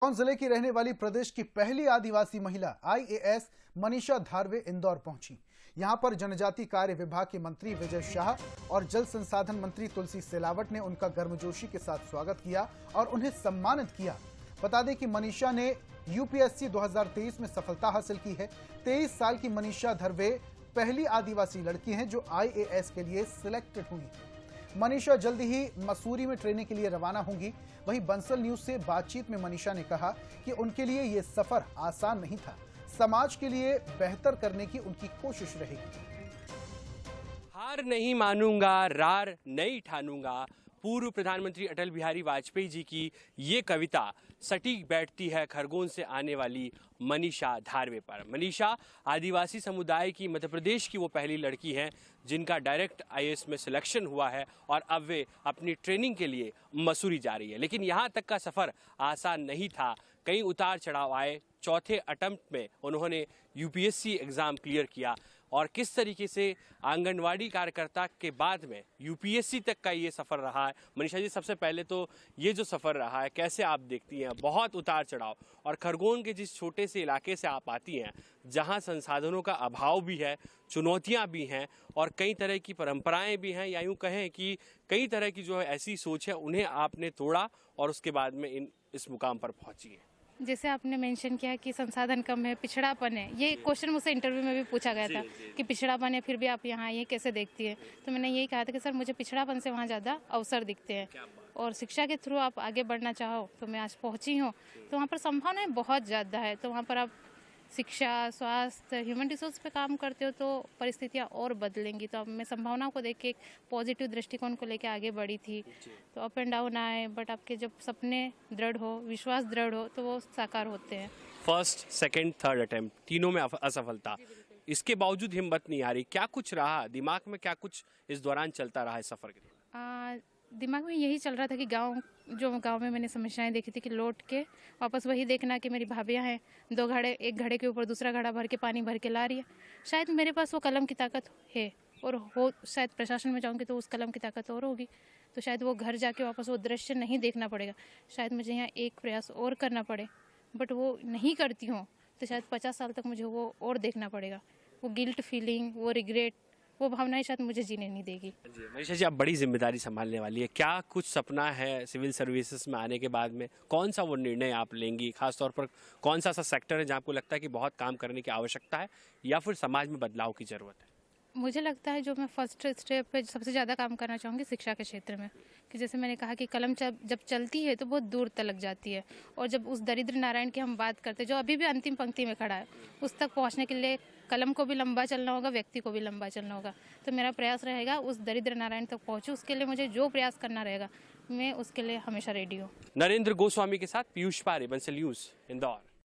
खरगोन जिले की रहने वाली प्रदेश की पहली आदिवासी महिला आईएएस मनीषा धारवे इंदौर पहुंची। यहां पर जनजाति कार्य विभाग के मंत्री विजय शाह और जल संसाधन मंत्री तुलसी सिलावट ने उनका गर्मजोशी के साथ स्वागत किया और उन्हें सम्मानित किया। बता दें कि मनीषा ने यूपीएससी 2023 में सफलता हासिल की है। 23 साल की मनीषा धारवे पहली आदिवासी लड़की हैं जो आईएएस के लिए सिलेक्टेड हुई। मनीषा जल्द ही मसूरी में ट्रेनिंग के लिए रवाना होंगी। वहीं बंसल न्यूज से बातचीत में मनीषा ने कहा कि उनके लिए यह सफर आसान नहीं था। समाज के लिए बेहतर करने की उनकी कोशिश रहेगी। हार नहीं मानूंगा, रार नहीं ठानूंगा। पूर्व प्रधानमंत्री अटल बिहारी वाजपेयी जी की ये कविता सटीक बैठती है खरगोन से आने वाली मनीषा धारवे पर। मनीषा आदिवासी समुदाय की मध्य प्रदेश की वो पहली लड़की हैं जिनका डायरेक्ट आईएएस में सिलेक्शन हुआ है और अब वे अपनी ट्रेनिंग के लिए मसूरी जा रही है। लेकिन यहाँ तक का सफ़र आसान नहीं था, कई उतार चढ़ाव आए। चौथे अटेम्प्ट में उन्होंने यूपीएससी एग्ज़ाम क्लियर किया और किस तरीके से आंगनवाड़ी कार्यकर्ता के बाद में यूपीएससी तक का ये सफ़र रहा है। मनीषा जी, सबसे पहले तो ये जो सफ़र रहा है कैसे आप देखती हैं? बहुत उतार चढ़ाव, और खरगोन के जिस छोटे से इलाके से आप आती हैं जहां संसाधनों का अभाव भी है, चुनौतियां भी हैं और कई तरह की परंपराएं भी हैं, या यूँ कहें कि कई तरह की जो है ऐसी सोच है, उन्हें आपने तोड़ा और उसके बाद में इस मुकाम पर पहुंची है। जैसे आपने मेंशन किया कि संसाधन कम है, पिछड़ापन है, ये क्वेश्चन मुझसे इंटरव्यू में भी पूछा गया था कि पिछड़ापन है फिर भी आप यहाँ ये कैसे देखती है। तो मैंने यही कहा था कि सर मुझे पिछड़ापन से वहाँ ज़्यादा अवसर दिखते हैं और शिक्षा के थ्रू आप आगे बढ़ना चाहो तो मैं आज पहुँची हूँ। तो वहाँ पर संभावनाएं बहुत ज़्यादा है। तो वहाँ पर आप शिक्षा, स्वास्थ्य, ह्यूमन रिसोर्स पे काम करते हो तो परिस्थितियाँ और बदलेंगी। तो अब मैं संभावनाओं को देख के एक पॉजिटिव दृष्टिकोण को लेकर आगे बढ़ी थी। तो अप एंड डाउन आए, बट आपके जब सपने दृढ़ हो, विश्वास दृढ़ हो तो वो साकार होते हैं। फर्स्ट, सेकंड, थर्ड अटेम्प्ट तीनों में असफलता, इसके बावजूद हिम्मत नहीं आ रही। क्या कुछ रहा दिमाग में, क्या कुछ इस दौरान चलता रहा इस सफर के दौरान? दिमाग में यही चल रहा था कि गांव में मैंने समस्याएं देखी थी कि लौट के वापस वही देखना कि मेरी भाभियां हैं, दो घड़े, एक घड़े के ऊपर दूसरा घड़ा भर के पानी भर के ला रही है। शायद मेरे पास वो कलम की ताकत है और हो शायद प्रशासन में जाऊंगी तो उस कलम की ताकत और होगी। तो शायद वो घर जाके वापस वो दृश्य नहीं देखना पड़ेगा। शायद मुझे यहाँ एक प्रयास और करना पड़े, बट वो नहीं करती हूँ तो शायद 50 साल तक मुझे वो और देखना पड़ेगा। वो गिल्ट फीलिंग, वो रिग्रेट, वो भावनाएं शायद मुझे जीने नहीं देगी। मनीषा जी, आप बड़ी जिम्मेदारी संभालने वाली है, क्या कुछ सपना है सिविल सर्विसेज में आने के बाद में? कौन सा वो निर्णय आप लेंगी? खासतौर पर कौन सा सेक्टर है जहाँ आपको लगता है कि बहुत काम करने की आवश्यकता है या फिर समाज में बदलाव की जरूरत है? मुझे लगता है जो मैं फर्स्ट स्टेप पे सबसे ज़्यादा काम करना चाहूँगी शिक्षा के क्षेत्र में, कि जैसे मैंने कहा कि कलम जब चलती है तो बहुत दूर तलक जाती है। और जब उस दरिद्र नारायण की हम बात करते हैं जो अभी भी अंतिम पंक्ति में खड़ा है, उस तक पहुँचने के लिए कलम को भी लंबा चलना होगा, व्यक्ति को भी लंबा चलना होगा। तो मेरा प्रयास रहेगा उस दरिद्र नारायण तक पहुँचूँ। उसके लिए मुझे जो प्रयास करना रहेगा मैं उसके लिए हमेशा रेडी हूँ। नरेंद्र गोस्वामी के साथ पीयूष पारे, बंसल न्यूज, इंदौर।